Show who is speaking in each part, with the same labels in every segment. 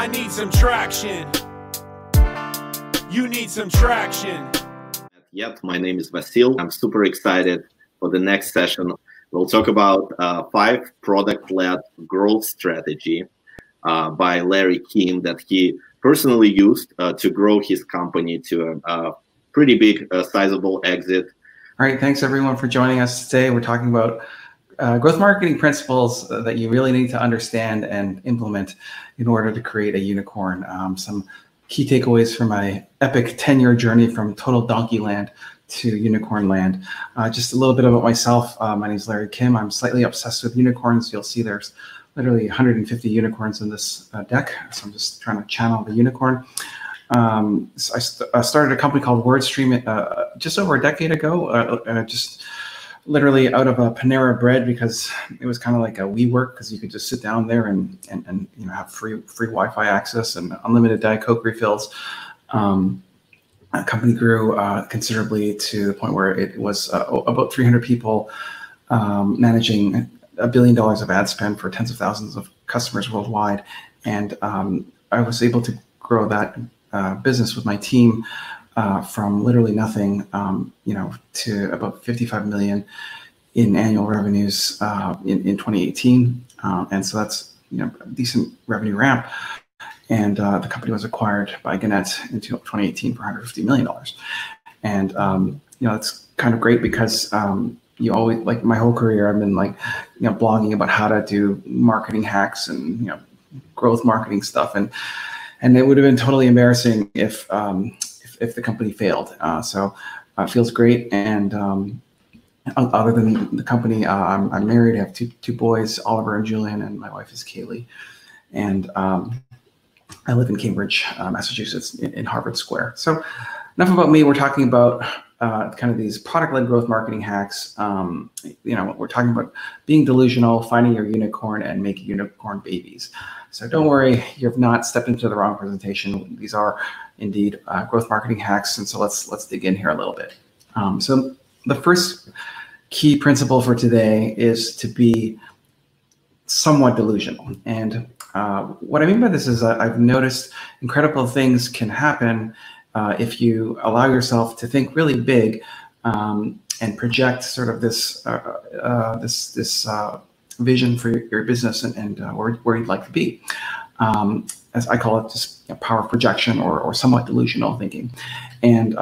Speaker 1: I need some traction. You need some traction.
Speaker 2: Yet, my name is Vasil. I'm super excited for the next session. We'll talk about 5 product-led growth strategy by Larry King that he personally used to grow his company to a pretty big, sizable exit.
Speaker 3: All right, thanks everyone for joining us today. We're talking about growth marketing principles that you really need to understand and implement in order to create a unicorn. Some key takeaways from my epic 10-year journey from total donkey land to unicorn land. Just a little bit about myself. My name is Larry Kim. I'm slightly obsessed with unicorns. You'll see there's literally 150 unicorns in this deck. So I'm just trying to channel the unicorn. So I started a company called WordStream just over a decade ago, just literally out of a Panera Bread, because it was kind of like a WeWork, because you could just sit down there and you know, have free Wi-Fi access and unlimited Diet Coke refills. A company grew considerably to the point where it was about 300 people managing $1 billion of ad spend for tens of thousands of customers worldwide. And I was able to grow that business with my team from literally nothing, you know, to about 55 million in annual revenues in 2018. And so that's, you know, a decent revenue ramp. And the company was acquired by Gannett in 2018 for $150 million. And, you know, it's kind of great because you always, like my whole career, I've been like, you know, blogging about how to do marketing hacks and, you know, growth marketing stuff. And it would have been totally embarrassing if the company failed. So it feels great. And other than the company, I'm married. I have two boys, Oliver and Julian, and my wife is Kaylee. And I live in Cambridge, Massachusetts, in Harvard Square. So enough about me. We're talking about kind of these product-led growth marketing hacks. You know, we're talking about being delusional, finding your unicorn, and making unicorn babies. So don't worry, you've not stepped into the wrong presentation. These are indeed growth marketing hacks. And so let's dig in here a little bit. So the first key principle for today is to be somewhat delusional. And what I mean by this is I've noticed incredible things can happen if you allow yourself to think really big and project sort of this this vision for your business and where you'd like to be. As I call it, just power of projection or somewhat delusional thinking. And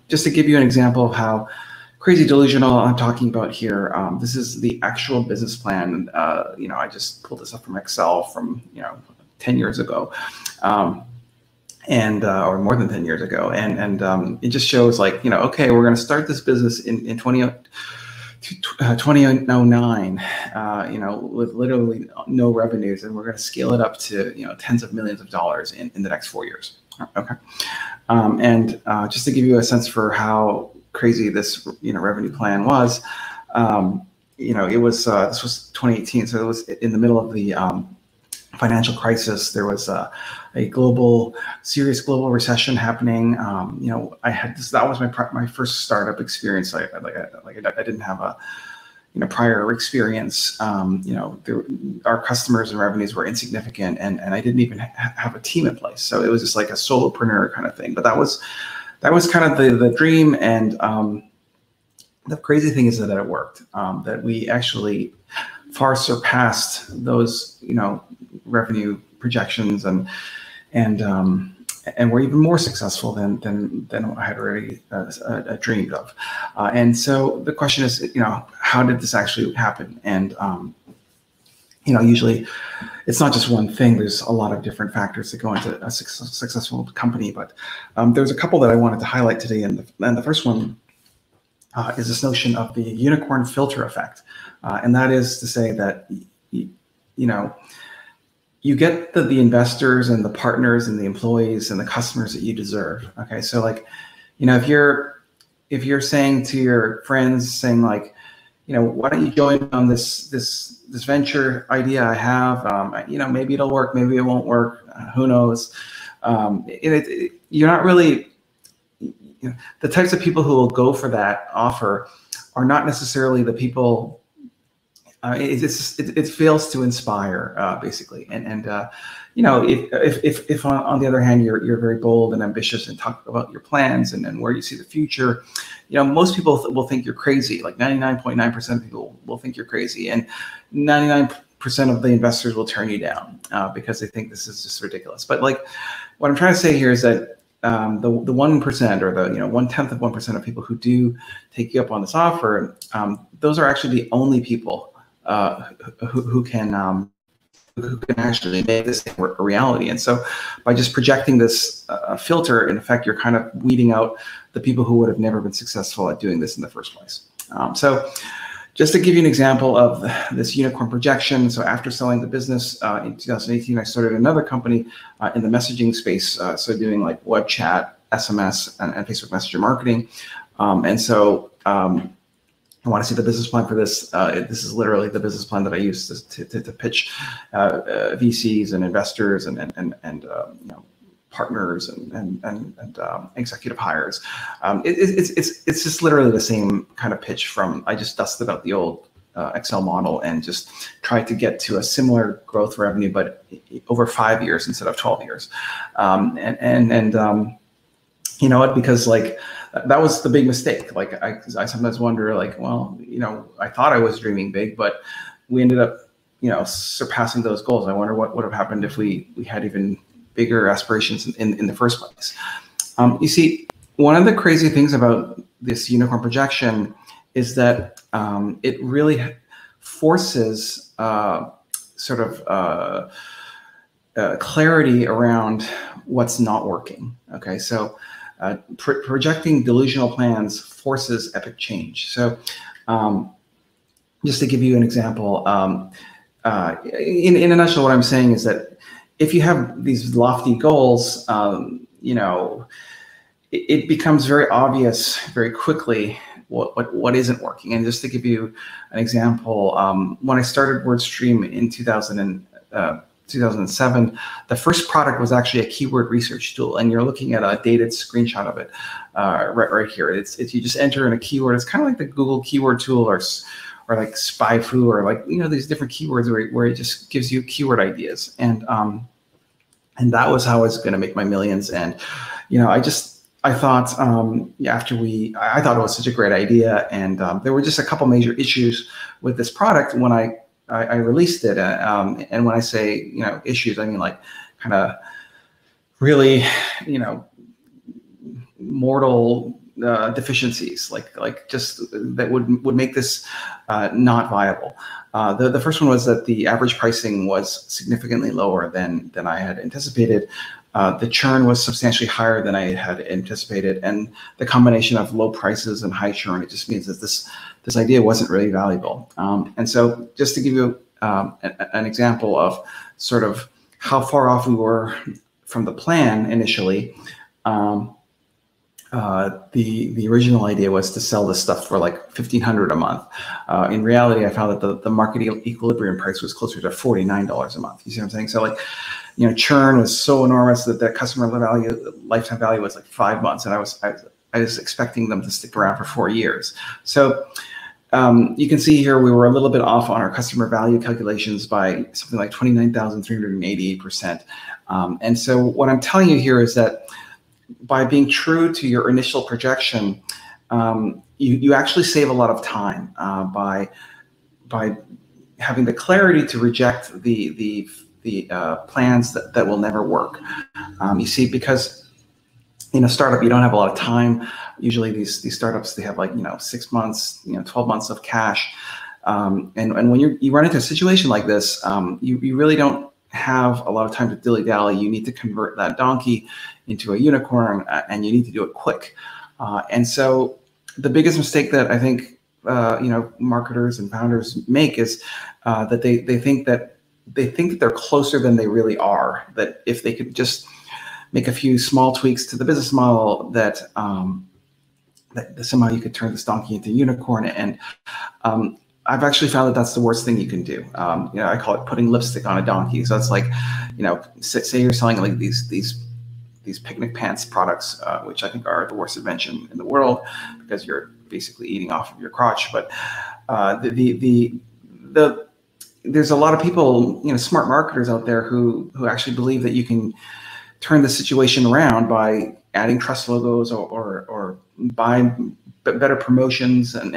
Speaker 3: just to give you an example of how crazy delusional I'm talking about here, this is the actual business plan. You know, I just pulled this up from Excel from, you know, 10 years ago. Or more than 10 years ago. And it just shows like, you know, okay, we're going to start this business in 2009, you know, with literally no revenues. And we're going to scale it up to, you know, tens of millions of dollars in the next 4 years. Okay. Just to give you a sense for how crazy this, you know, revenue plan was, you know, it was, this was 2018. So it was in the middle of the, financial crisis. There was a serious global recession happening. You know, I had this. That was my first startup experience. I didn't have a, you know, prior experience. You know, our customers and revenues were insignificant, and I didn't even have a team in place. So it was just like a solopreneur kind of thing. But that was kind of the dream. And the crazy thing is that it worked. That we actually far surpassed those, you know, revenue projections and we're even more successful than I had already dreamed of. And so the question is, you know, how did this actually happen? And you know, usually it's not just one thing. There's a lot of different factors that go into a successful company. But there's a couple that I wanted to highlight today. And the first one is this notion of the unicorn filter effect. And that is to say that, you know, you get the investors and the partners and the employees and the customers that you deserve. Okay, so like, you know, if you're saying to your friends, saying like, you know, why don't you join on this venture idea I have? You know, maybe it'll work, maybe it won't work. Who knows? You're not really. You know, the types of people who will go for that offer are not necessarily the people it fails to inspire, basically. And you know, if on the other hand you're very bold and ambitious and talk about your plans and where you see the future, you know, most people will think you're crazy. Like 99.9% of people will think you're crazy, and 99% of the investors will turn you down because they think this is just ridiculous. But like, what I'm trying to say here is that the 1% or the 1/10 of 1% of people who do take you up on this offer, those are actually the only people who can actually make this thing a reality. And so by just projecting this filter, in effect, you're kind of weeding out the people who would have never been successful at doing this in the first place. So just to give you an example of this unicorn projection, so after selling the business in 2018, I started another company in the messaging space, so doing like web chat, SMS, and Facebook Messenger marketing. And so I want to see the business plan for this. This is literally the business plan that I use to pitch VCs and investors and you know, partners and executive hires. It's just literally the same kind of pitch from, I just dusted out the old Excel model and just tried to get to a similar growth revenue, but over 5 years instead of 12 years. You know what, because like, that was the big mistake. Like I sometimes wonder, like, well, you know, I thought I was dreaming big, but we ended up, you know, surpassing those goals. I wonder what would have happened if we had even bigger aspirations in the first place. You see, one of the crazy things about this unicorn projection is that it really forces sort of clarity around what's not working. Okay, so projecting delusional plans forces epic change. So just to give you an example, in a nutshell, what I'm saying is that if you have these lofty goals, you know, it becomes very obvious very quickly what isn't working. And just to give you an example, when I started WordStream in 2007, the first product was actually a keyword research tool, and you're looking at a dated screenshot of it right here. It's you just enter in a keyword. It's kind of like the Google keyword tool or like SpyFu or like, you know, these different keywords where it just gives you keyword ideas. And that was how I was going to make my millions. And, you know, I thought I thought it was such a great idea. And there were just a couple major issues with this product when I released it. And when I say, you know, issues, I mean like kind of really, you know, mortal deficiencies, like just that would make this not viable. The first one was that the average pricing was significantly lower than I had anticipated. The churn was substantially higher than I had anticipated, and the combination of low prices and high churn, it just means that this idea wasn't really valuable. And so just to give you an example of sort of how far off we were from the plan initially, the original idea was to sell this stuff for like $1,500 a month. In reality, I found that the market equilibrium price was closer to $49 a month. You see what I'm saying? So like, you know, churn was so enormous that the customer lifetime value was like 5 months, and I was expecting them to stick around for 4 years. So you can see here we were a little bit off on our customer value calculations by something like 29,388%. And so what I'm telling you here is that by being true to your initial projection, you actually save a lot of time by having the clarity to reject the plans that will never work. You see, because in a startup, you don't have a lot of time. Usually these startups, they have like, you know, 6 months, you know, 12 months of cash. And when you run into a situation like this, you really don't have a lot of time to dilly-dally. You need to convert that donkey into a unicorn, and you need to do it quick. And so the biggest mistake that I think you know, marketers and founders make is that they think that they're closer than they really are. That if they could just make a few small tweaks to the business model, that somehow you could turn this donkey into a unicorn. And I've actually found that that's the worst thing you can do. You know, I call it putting lipstick on a donkey. So it's like, you know, say you're selling like these picnic pants products, which I think are the worst invention in the world because you're basically eating off of your crotch. But the there's a lot of people, smart marketers out there who actually believe that you can turn the situation around by adding trust logos or buy better promotions and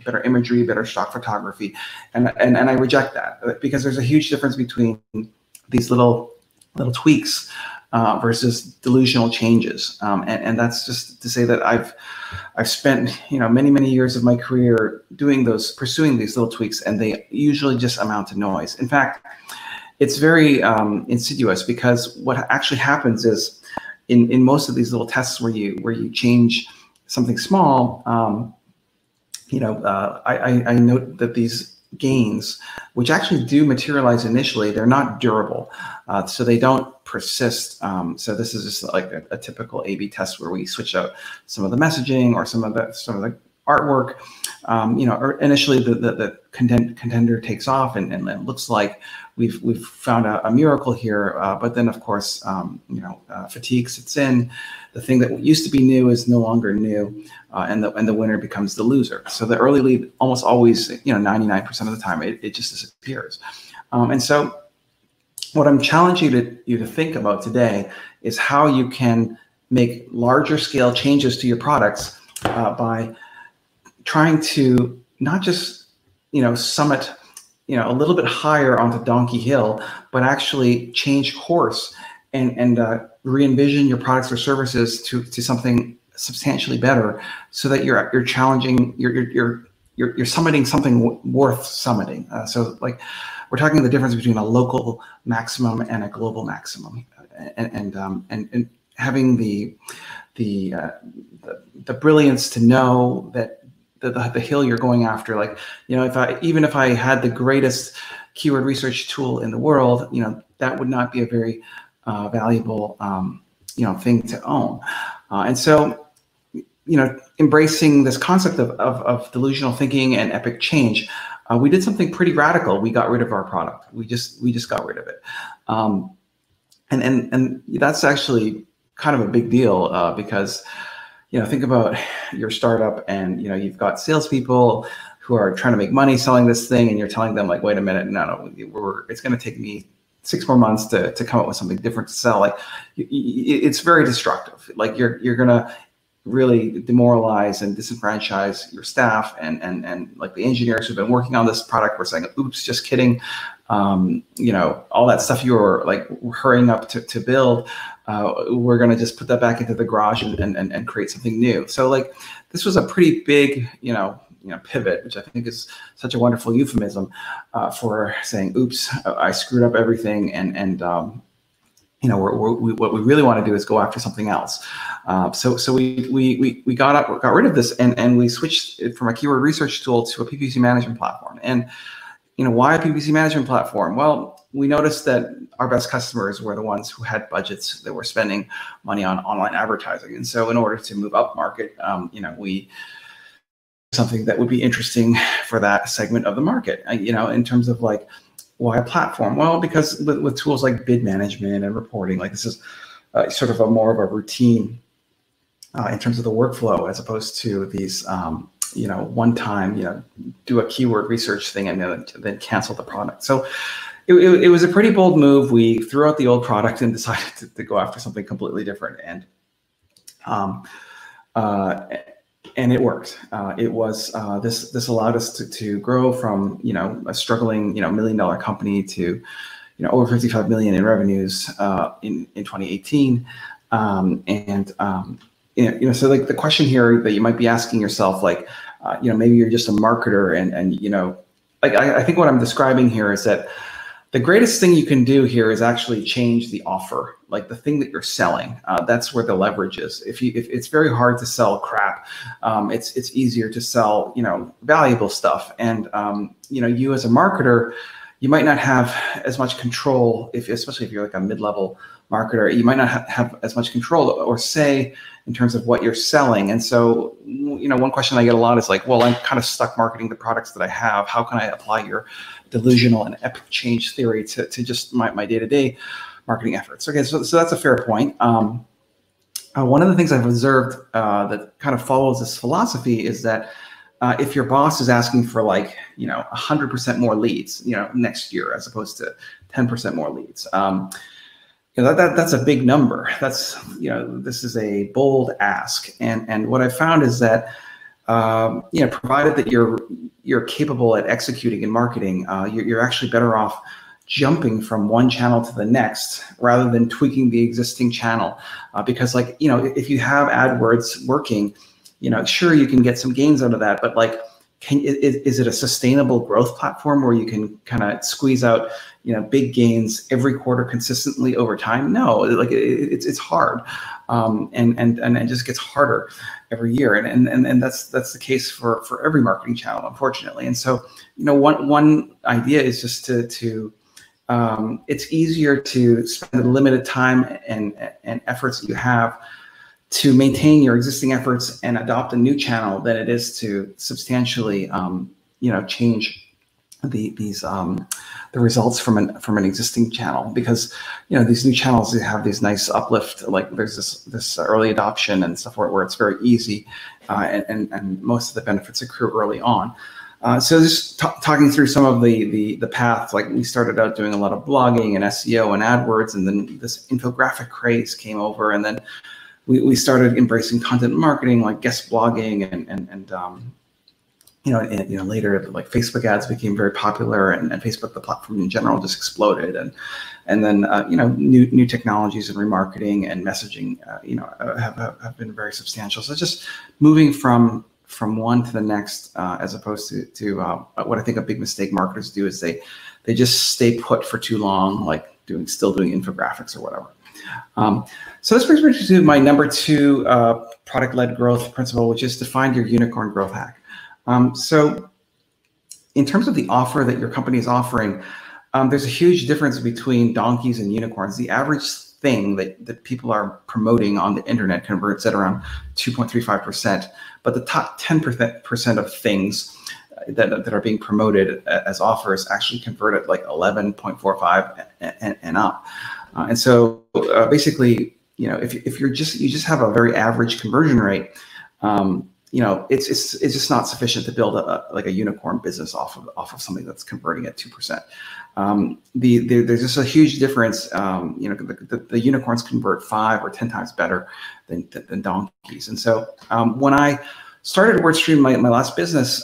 Speaker 3: better imagery, better stock photography, and I reject that, because there's a huge difference between these little tweaks versus delusional changes, and that's just to say that I've spent many years of my career pursuing these little tweaks, and they usually just amount to noise. In fact, it's very insidious, because what actually happens is in most of these little tests where you change something small, I note that these gains, which actually do materialize initially, they're not durable, so they don't persist. So this is just like a typical A/B test where we switch out some of the messaging or some of the artwork. Or initially the contender takes off and it looks like we've found a miracle here, but then of course fatigue sets in. The thing that used to be new is no longer new, and the winner becomes the loser. So the early lead almost always, 99% of the time, it just disappears. And so what I'm challenging you to think about today is how you can make larger scale changes to your products by trying to not just summit a little bit higher onto Donkey Hill, but actually change course and re-envision your products or services to something substantially better, so that you're challenging, you're summiting something worth summiting. So like we're talking the difference between a local maximum and a global maximum, and having the brilliance to know that the hill you're going after, like, even if I had the greatest keyword research tool in the world, that would not be a very valuable, thing to own. And so, embracing this concept of delusional thinking and epic change, we did something pretty radical. We got rid of our product. We just got rid of it. And that's actually kind of a big deal, because think about your startup and, you've got salespeople who are trying to make money selling this thing, and you're telling them like, wait a minute, no, it's going to take me 6 more months to come up with something different to sell. Like it's very destructive. Like you're going to really demoralize and disenfranchise your staff and like the engineers who've been working on this product were saying, oops, just kidding. All that stuff you were like hurrying up to build, we're going to just put that back into the garage and create something new. So like this was a pretty big, pivot, which I think is such a wonderful euphemism for saying, oops, I screwed up everything. And what we really want to do is go after something else. So we got rid of this and we switched it from a keyword research tool to a PPC management platform. And why a PPC management platform? Well, we noticed that our best customers were the ones who had budgets that were spending money on online advertising. And so in order to move up market, we something that would be interesting for that segment of the market, in terms of like, why a platform? Well, because with tools like bid management and reporting, like this is sort of more of a routine in terms of the workflow, as opposed to these, one time, do a keyword research thing and then cancel the product. So it was a pretty bold move. We threw out the old product and decided to go after something completely different. And it worked. It was this allowed us to grow from a struggling $1 million company to over 55 million in revenues in 2018. So like the question here that you might be asking yourself, like maybe you're just a marketer and like I think what I'm describing here is that the greatest thing you can do here is actually change the offer, like the thing that you're selling. That's where the leverage is. If it's very hard to sell crap, it's easier to sell, valuable stuff. And you as a marketer, you might not have as much control, especially if you're like a mid-level marketer, you might not have as much control or say in terms of what you're selling. And so, one question I get a lot is like, well, I'm kind of stuck marketing the products that I have. How can I apply your delusional and epic change theory to just my day-to-day marketing efforts? Okay, so that's a fair point. One of the things I've observed that kind of follows this philosophy is that if your boss is asking for like, 100% more leads, next year as opposed to 10% more leads, that's a big number. That's, this is a bold ask. And what I found is that, provided that you're capable at executing in marketing, you're actually better off jumping from one channel to the next rather than tweaking the existing channel. Because if you have AdWords working, sure, you can get some gains out of that, but like, is it a sustainable growth platform where you can kind of squeeze out, big gains every quarter consistently over time? No, like it's hard. And it just gets harder every year. And that's the case for every marketing channel, unfortunately. And so, one idea is just to it's easier to spend the limited time and efforts that you have to maintain your existing efforts and adopt a new channel than it is to substantially, change the results from an existing channel, because these new channels, they have these nice uplift, like there's this early adoption and stuff where it's very easy, and most of the benefits accrue early on. So just talking through some of the path, like we started out doing a lot of blogging and SEO and AdWords, and then this infographic craze came over, and then we started embracing content marketing, like guest blogging, and later, like Facebook ads became very popular, and Facebook, the platform in general, just exploded, and then new technologies and remarketing and messaging have been very substantial. So just moving from one to the next, as opposed to what I think a big mistake marketers do is they just stay put for too long, like still doing infographics or whatever. So this brings me to my number 2 product-led growth principle, which is to find your unicorn growth hack. So in terms of the offer that your company is offering, there's a huge difference between donkeys and unicorns. The average thing that people are promoting on the internet converts at around 2.35%, but the top 10% of things that are being promoted as offers actually convert at like 11.45 and up. And so basically, if you just have a very average conversion rate, it's just not sufficient to build a unicorn business off of something that's converting at 2%. There's just a huge difference. The unicorns convert 5 or 10 times better than donkeys. And so when I started WordStream, my last business,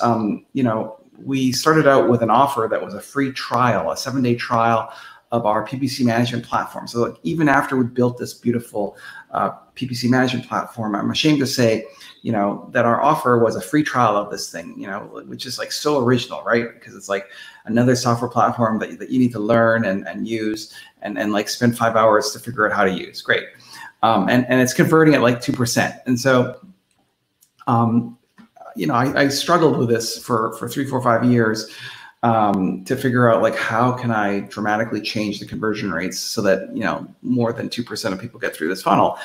Speaker 3: we started out with an offer that was a free trial, a 7-day trial of our PPC management platform. So like, even after we built this beautiful PPC management platform, I'm ashamed to say, that our offer was a free trial of this thing, which is like so original, right? Because it's like another software platform that you need to learn and use and like spend 5 hours to figure out how to use. Great. And it's converting at like 2%. And so, I struggled with this for 3, 4, 5 years. To figure out like how can I dramatically change the conversion rates so that more than 2% of people get through this funnel.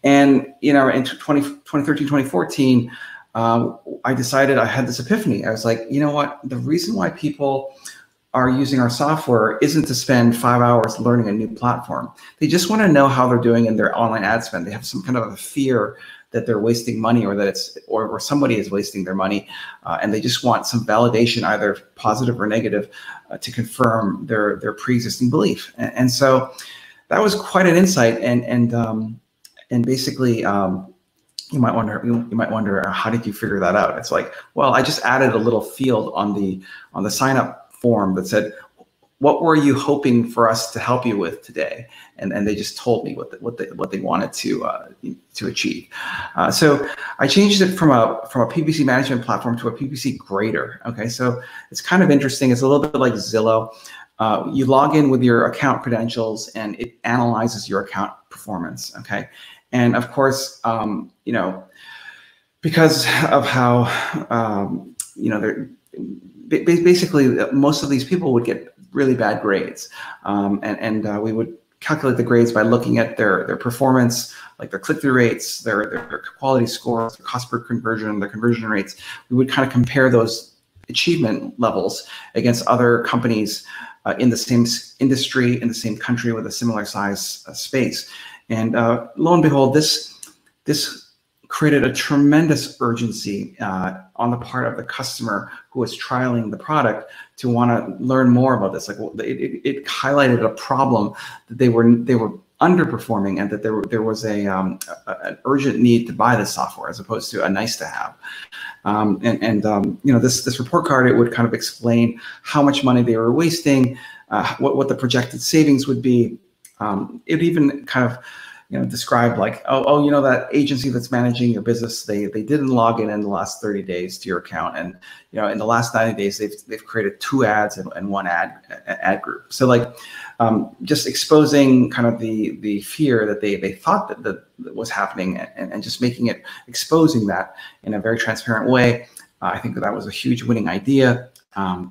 Speaker 3: And in 2013, 2014, I decided, I had this epiphany. I was like, what? The reason why people are using our software isn't to spend 5 hours learning a new platform. They just want to know how they're doing in their online ad spend. They have some kind of a fear that they're wasting money, or that or somebody is wasting their money, and they just want some validation, either positive or negative, to confirm their pre-existing belief. And so that was quite an insight. And basically, you might wonder, how did you figure that out? It's like, well, I just added a little field on the sign up form that said, what were you hoping for us to help you with today? And they just told me what they wanted to achieve. So I changed it from a PPC management platform to a PPC grader. Okay, so it's kind of interesting. It's a little bit like Zillow. You log in with your account credentials, and it analyzes your account performance. Okay, and of course, because of how they're basically, most of these people would get really bad grades, and we would calculate the grades by looking at their performance, like their click-through rates, their quality scores, their cost per conversion, their conversion rates. We would kind of compare those achievement levels against other companies in the same industry, in the same country, with a similar size space. And lo and behold, this created a tremendous urgency on the part of the customer who was trialing the product to want to learn more about this. Like, it highlighted a problem that they were underperforming, and that there was an urgent need to buy this software as opposed to a nice to have. This report card, it would kind of explain how much money they were wasting, what the projected savings would be. It even kind of describe like, that agency that's managing your business, they didn't log in the last 30 days to your account, and in the last 90 days they've created 2 ads and 1 ad group. So like just exposing kind of the fear that they thought that was happening, and just exposing that in a very transparent way. I think that was a huge winning idea.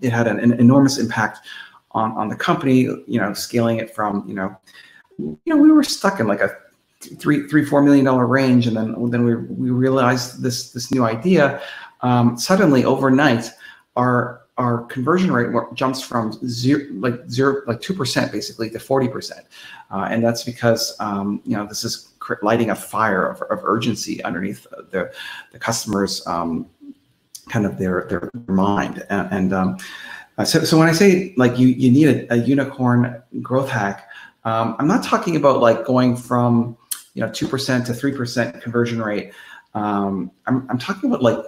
Speaker 3: It had an enormous impact on the company, scaling it from we were stuck in like a $3-4 million range, and then we realized this new idea. Suddenly, overnight, our conversion rate jumps from 2% basically to 40%, and that's because this is lighting a fire of urgency underneath the customer's kind of their mind. So when I say like you need a unicorn growth hack, I'm not talking about like going from 2% to 3% conversion rate. I'm talking about like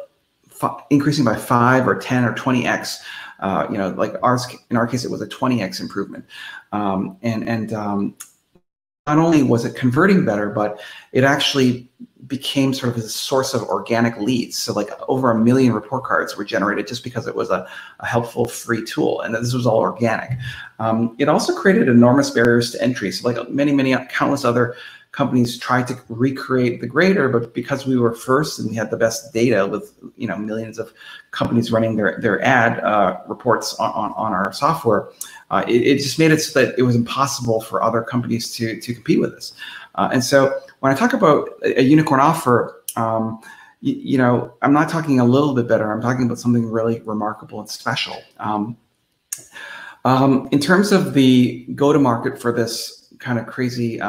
Speaker 3: increasing by 5 or 10 or 20x. Like in our case, it was a 20x improvement. Not only was it converting better, but it actually became sort of a source of organic leads. So like over 1 million report cards were generated just because it was a helpful free tool, and this was all organic. It also created enormous barriers to entry. So like countless other companies tried to recreate the grader, but because we were first and we had the best data with millions of companies running their ad reports on our software, it just made it so that it was impossible for other companies to compete with us. And so when I talk about a unicorn offer, I'm not talking a little bit better. I'm talking about something really remarkable and special. In terms of the go-to-market for this kind of crazy,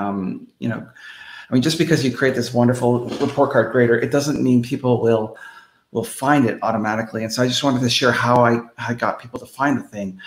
Speaker 3: just because you create this wonderful report card grader, it doesn't mean people will find it automatically. And so I just wanted to share how I got people to find the thing.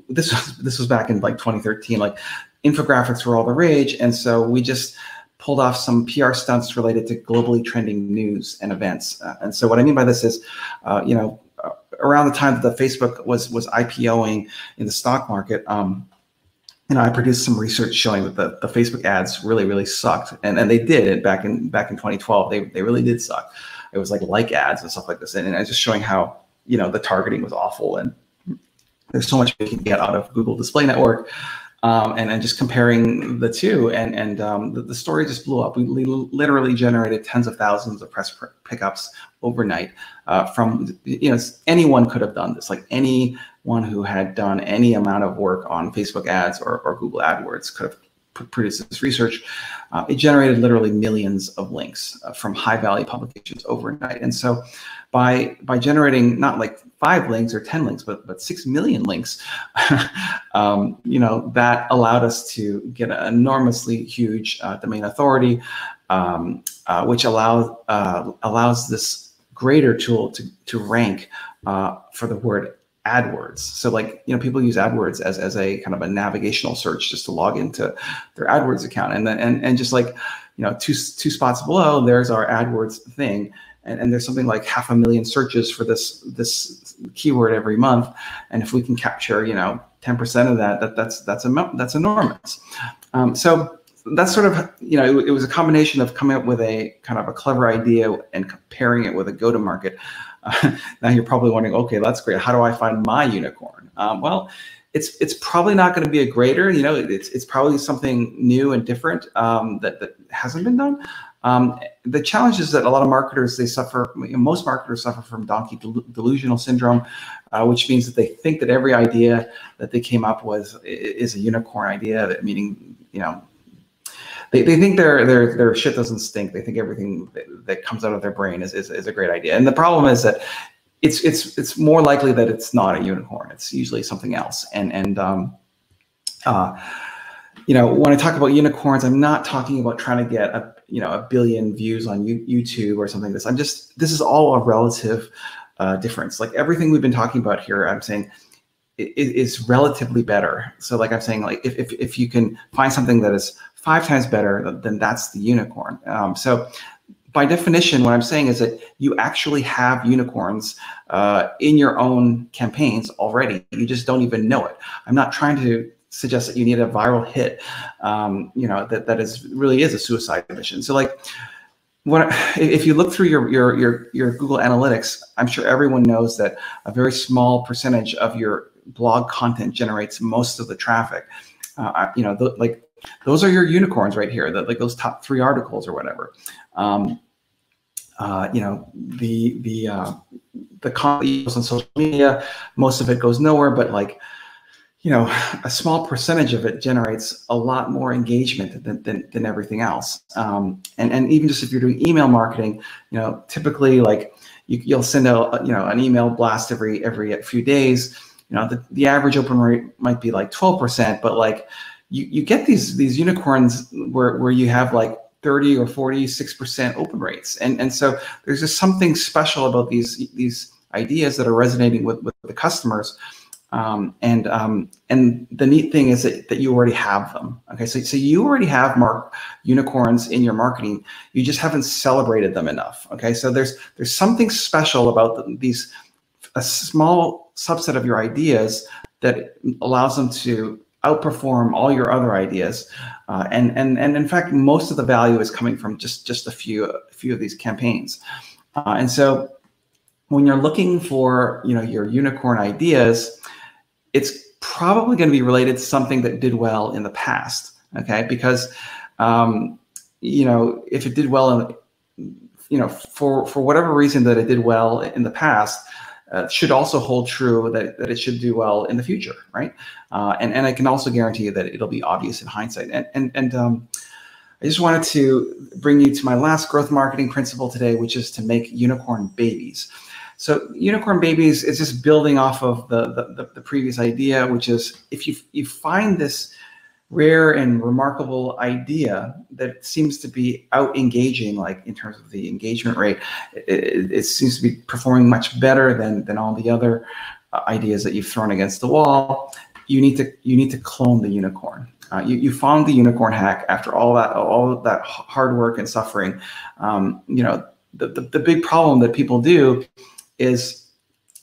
Speaker 3: This was back in like 2013. Like infographics were all the rage, and so we just pulled off some PR stunts related to globally trending news and events. And so what I mean by this is, around the time that the Facebook was IPOing in the stock market, I produced some research showing that the Facebook ads really sucked, and they did back in 2012. They really did suck. It was like ads and stuff like this, and I was just showing how the targeting was awful, and there's so much we can get out of Google Display Network, and just comparing the two, and the story just blew up. We literally generated tens of thousands of press pickups overnight from anyone could have done this. Like anyone who had done any amount of work on Facebook ads or Google AdWords could have produced this research. It generated literally millions of links from high value publications overnight. And so by generating not like 5 links or 10 links, but 6 million links, that allowed us to get an enormously huge domain authority, which allows this grader tool to rank for the word AdWords. So like, people use AdWords as a kind of a navigational search just to log into their AdWords account. And just like, two spots below, there's our AdWords thing. And there's something like 500,000 searches for this keyword every month. And if we can capture, 10% of that's enormous. So that's sort of, it was a combination of coming up with a kind of a clever idea and comparing it with a go-to-market. Now you're probably wondering, okay, that's great. How do I find my unicorn? Well, it's probably not going to be a grader. It's probably something new and different that hasn't been done. The challenge is that a lot of marketers, most marketers suffer from donkey delusional syndrome, which means that they think that every idea that they came up with is a unicorn idea, meaning, they think their shit doesn't stink. They think everything that comes out of their brain is a great idea. And the problem is that it's more likely that it's not a unicorn. It's usually something else. And when I talk about unicorns, I'm not talking about trying to get a billion views on YouTube or something like this. This is all a relative difference. Like everything we've been talking about here, I'm saying is relatively better. So like I'm saying, like if you can find something that is 5 times better, then that's the unicorn. So by definition, what I'm saying is that you actually have unicorns in your own campaigns already. You just don't even know it. I'm not trying to suggest that you need a viral hit, that really is a suicide mission. So like, if you look through your Google Analytics, I'm sure everyone knows that a very small percentage of your blog content generates most of the traffic. Like those are your unicorns right here. Like those top 3 articles or whatever. The content on social media, most of it goes nowhere, but like, a small percentage of it generates a lot more engagement than everything else. And even just if you're doing email marketing, typically like you'll send out, an email blast every few days. The average open rate might be like 12%, but like you get these unicorns where you have like 30 or 46% open rates. And so there's just something special about these ideas that are resonating with the customers. And the neat thing is that you already have them. Okay, so you already have unicorns in your marketing. You just haven't celebrated them enough. Okay, so there's something special about a small subset of your ideas that allows them to outperform all your other ideas. And in fact, most of the value is coming from just a few of these campaigns. And so when you're looking for your unicorn ideas, it's probably going to be related to something that did well in the past, okay? Because, if it did well, for whatever reason that it did well in the past, should also hold true that it should do well in the future, right? And I can also guarantee you that it'll be obvious in hindsight. And I just wanted to bring you to my last growth marketing principle today, which is to make unicorn babies. So unicorn babies is just building off of the previous idea, which is if you find this rare and remarkable idea that seems to be out engaging, like in terms of the engagement rate, it seems to be performing much better than all the other ideas that you've thrown against the wall. You need to clone the unicorn. You found the unicorn hack after all that hard work and suffering. The big problem that people do is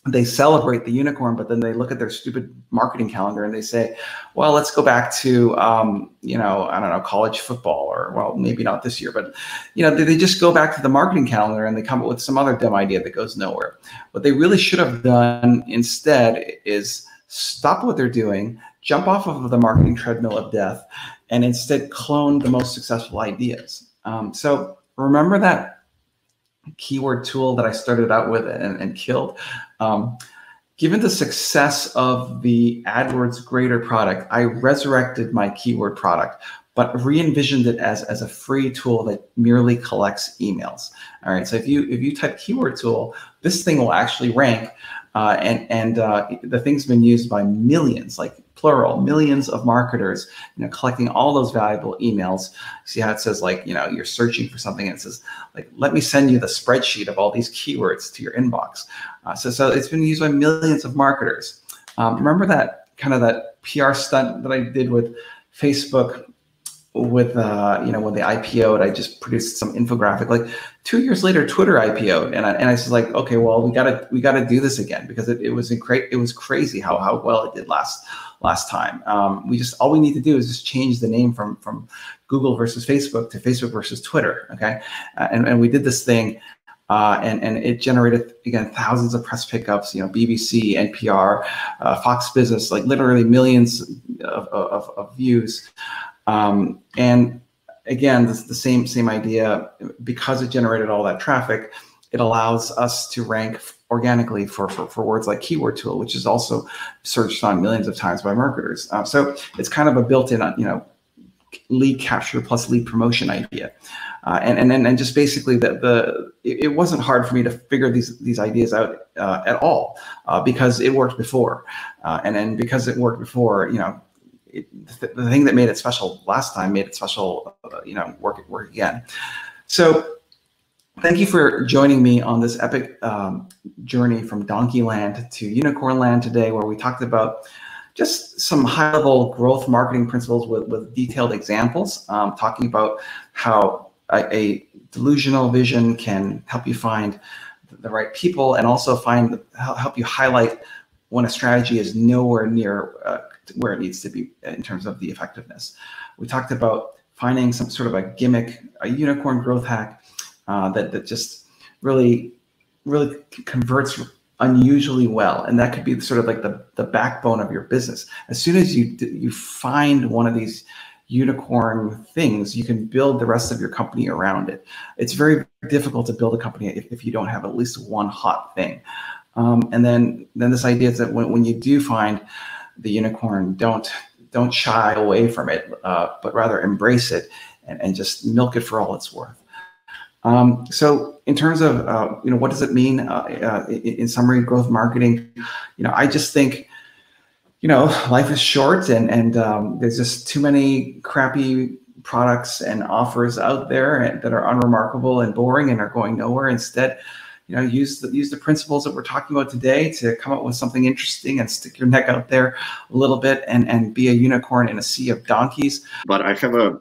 Speaker 3: they celebrate the unicorn, but then they look at their stupid marketing calendar and they say, well, let's go back to, I don't know, college football, or, well, maybe not this year, but, they just go back to the marketing calendar and they come up with some other dumb idea that goes nowhere. What they really should have done instead is stop what they're doing, jump off of the marketing treadmill of death, and instead clone the most successful ideas. So remember that keyword tool that I started out with and killed. Given the success of the AdWords Grader product, I resurrected my keyword product, but re-envisioned it as a free tool that merely collects emails. All right, so if you type keyword tool, this thing will actually rank, and the thing's been used by millions, like plural, millions of marketers, collecting all those valuable emails. See how it says, like, you're searching for something and it says, like, let me send you the spreadsheet of all these keywords to your inbox. So it's been used by millions of marketers. Remember that PR stunt that I did with Facebook with, when they IPO'd, I just produced some infographic. Like 2 years later, Twitter IPO'd, and I was like, okay, well, we gotta do this again, because it was crazy how well it did last time. All we need to do is just change the name from Google versus Facebook to Facebook versus Twitter. Okay, and we did this thing, and it generated, again, thousands of press pickups. BBC, NPR, Fox Business, like literally millions of views. And again, the same idea. Because it generated all that traffic, it allows us to rank organically for words like keyword tool, which is also searched on millions of times by marketers. So it's kind of a built-in, lead capture plus lead promotion idea. And just basically it wasn't hard for me to figure these ideas out at all, because it worked before. And then because it worked before, the thing that made it special last time made it special, work again. So thank you for joining me on this epic journey from donkey land to unicorn land today, where we talked about just some high-level growth marketing principles with detailed examples, talking about how a delusional vision can help you find the right people, and also help you highlight when a strategy is nowhere near where it needs to be in terms of the effectiveness. We talked about finding some sort of a gimmick, a unicorn growth hack that just really converts unusually well, and that could be sort of like the backbone of your business. As soon as you find one of these unicorn things, you can build the rest of your company around it. It's very difficult to build a company if you don't have at least one hot thing. And then this idea is that when you do find the unicorn, don't shy away from it, but rather embrace it and just milk it for all it's worth. So in terms of what does it mean in summary, growth marketing? I just think life is short, and there's just too many crappy products and offers out there that are unremarkable and boring and are going nowhere. Instead, use the principles that we're talking about today to come up with something interesting and stick your neck out there a little bit and be a unicorn in a sea of donkeys.
Speaker 2: But I have a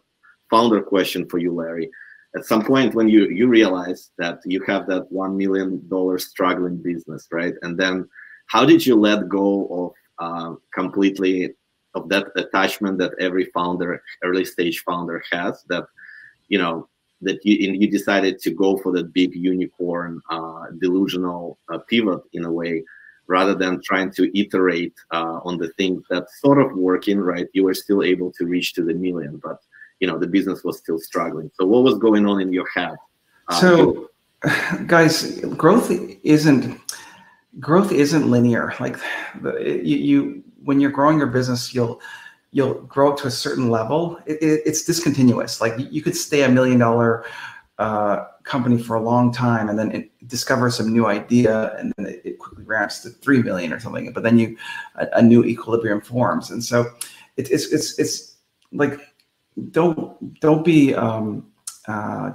Speaker 2: founder question for you, Larry. At some point when you realize that you have that $1 million struggling business, right? And then how did you let go of completely of that attachment that every founder, early stage founder has, that you decided to go for that big unicorn delusional pivot in a way, rather than trying to iterate on the things that's sort of working, right? You were still able to reach to the million, but the business was still struggling. So what was going on in your head?
Speaker 3: So guys, growth isn't linear. Like when you're growing your business, you'll grow to a certain level. It's discontinuous. Like you could stay $1 million company for a long time, and then discover some new idea, and then it quickly ramps to 3 million or something. But then a new equilibrium forms, and so it's like don't be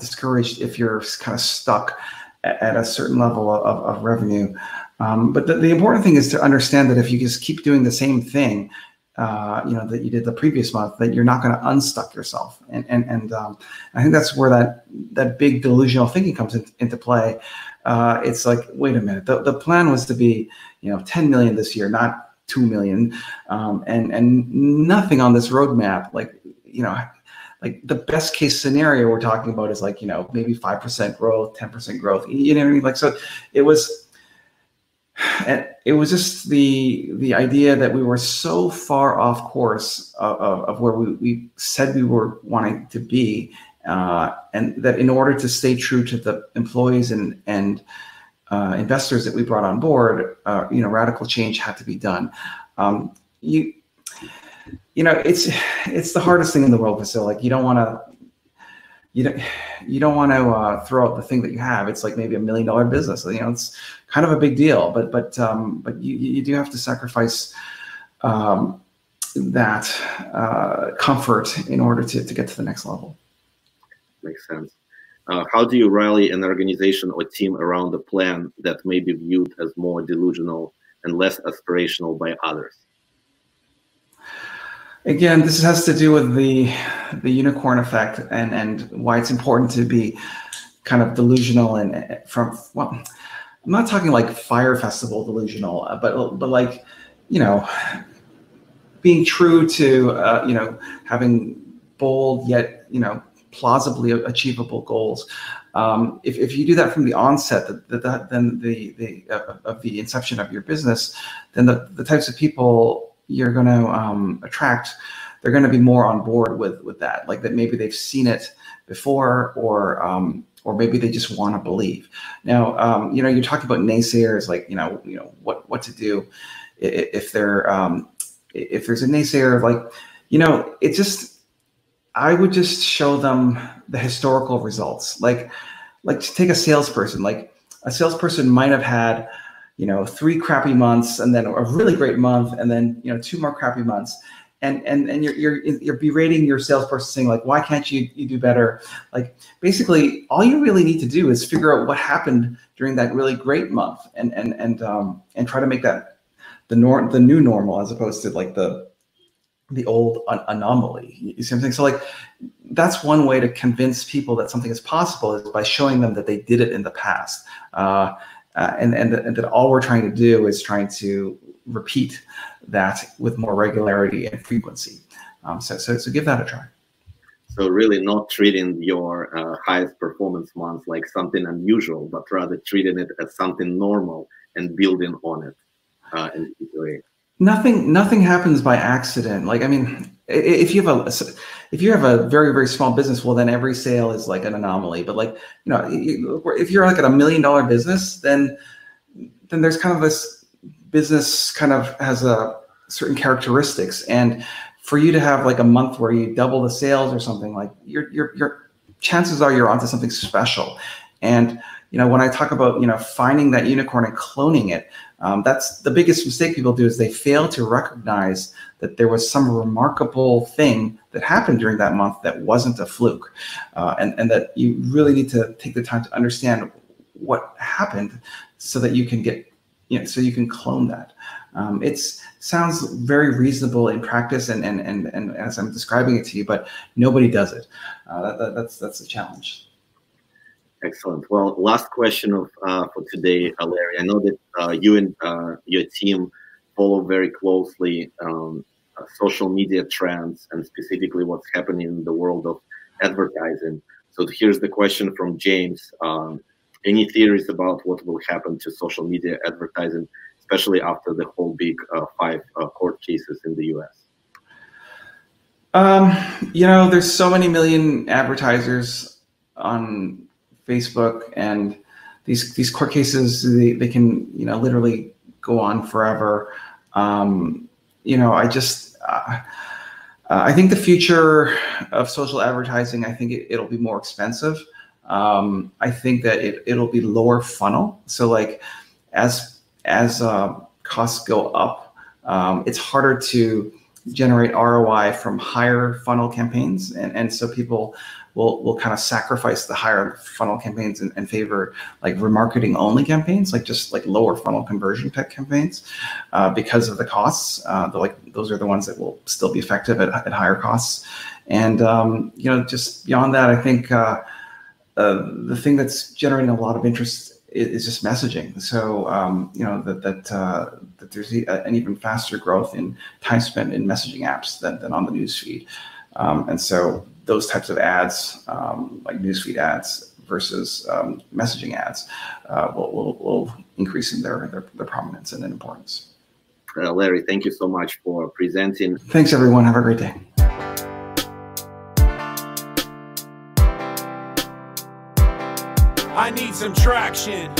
Speaker 3: discouraged if you're kind of stuck at a certain level of revenue. But the important thing is to understand that if you just keep doing the same thing, that you did the previous month, that you're not going to unstuck yourself. And I think that's where that big delusional thinking comes into play. It's like, wait a minute, the plan was to be 10 million this year, not 2 million, and nothing on this roadmap. Like the best case scenario we're talking about is maybe 5% growth, 10% growth. You know what I mean? Like, so it was just the idea that we were so far off course of where we said we were wanting to be, and that in order to stay true to the employees and investors that we brought on board, radical change had to be done. It's the hardest thing in the world, Vasil. Like you don't want to throw out the thing that you have. It's like maybe $1 million business. It's kind of a big deal, but you do have to sacrifice that comfort in order to get to the next level.
Speaker 2: Makes sense. How do you rally an organization or team around a plan that may be viewed as more delusional and less aspirational by others?
Speaker 3: Again, this has to do with the unicorn effect and why it's important to be kind of delusional and I'm not talking like Fire Festival delusional, but like, being true to, having bold yet, plausibly achievable goals. If you do that from the onset, then the inception of your business, then the types of people you're going to attract, they're going to be more on board with that, like that maybe they've seen it before, or maybe they just want to believe. Now, you're talking about naysayers, like what to do if there's a naysayer, like I would just show them the historical results, like to take a salesperson. Like a salesperson might have had 3 crappy months, and then a really great month, and then 2 more crappy months. and you're berating your salesperson, saying like, why can't you do better? Like, basically, all you really need to do is figure out what happened during that really great month, and try to make that the new normal, as opposed to like the old anomaly. You see what I'm saying? So like, that's one way to convince people that something is possible, is by showing them that they did it in the past, and that all we're trying to do is trying to repeat that with more regularity and frequency. So give that a try.
Speaker 2: So really not treating your highest performance month like something unusual, but rather treating it as something normal and building on it.
Speaker 3: Nothing happens by accident. Like, I mean, if you have a very, very small business, well, then every sale is like an anomaly. But like, if you're like at $1 million business, then there's kind of this business kind of has a certain characteristics, and for you to have like a month where you double the sales or something, like your chances are you're onto something special. And when I talk about finding that unicorn and cloning it, that's the biggest mistake people do, is they fail to recognize that there was some remarkable thing that happened during that month that wasn't a fluke, and that you really need to take the time to understand what happened so that you can get so you can clone that. It sounds very reasonable in practice, and as I'm describing it to you, but nobody does it. That's the challenge.
Speaker 2: Excellent. Well, last question for today, Larry. I know that you and your team follow very closely social media trends, and specifically what's happening in the world of advertising. So here's the question from James. Any theories about what will happen to social media advertising, especially after the whole big 5 court cases in the US?
Speaker 3: There's so many million advertisers on Facebook, and these court cases, they can literally go on forever. I think the future of social advertising, I think it'll be more expensive. I think that it'll be lower funnel. So like, as costs go up, it's harder to generate ROI from higher funnel campaigns, and so people will kind of sacrifice the higher funnel campaigns and favor like remarketing only campaigns, like just like lower funnel conversion type campaigns, because of the costs. Those are the ones that will still be effective at higher costs. And just beyond that, I think the thing that's generating a lot of interest is just messaging. So that there's an even faster growth in time spent in messaging apps than on the newsfeed. And so those types of ads, like newsfeed ads versus messaging ads, will increase in their prominence and importance.
Speaker 2: Larry, thank you so much for presenting.
Speaker 3: Thanks, everyone. Have a great day.
Speaker 1: I need some traction.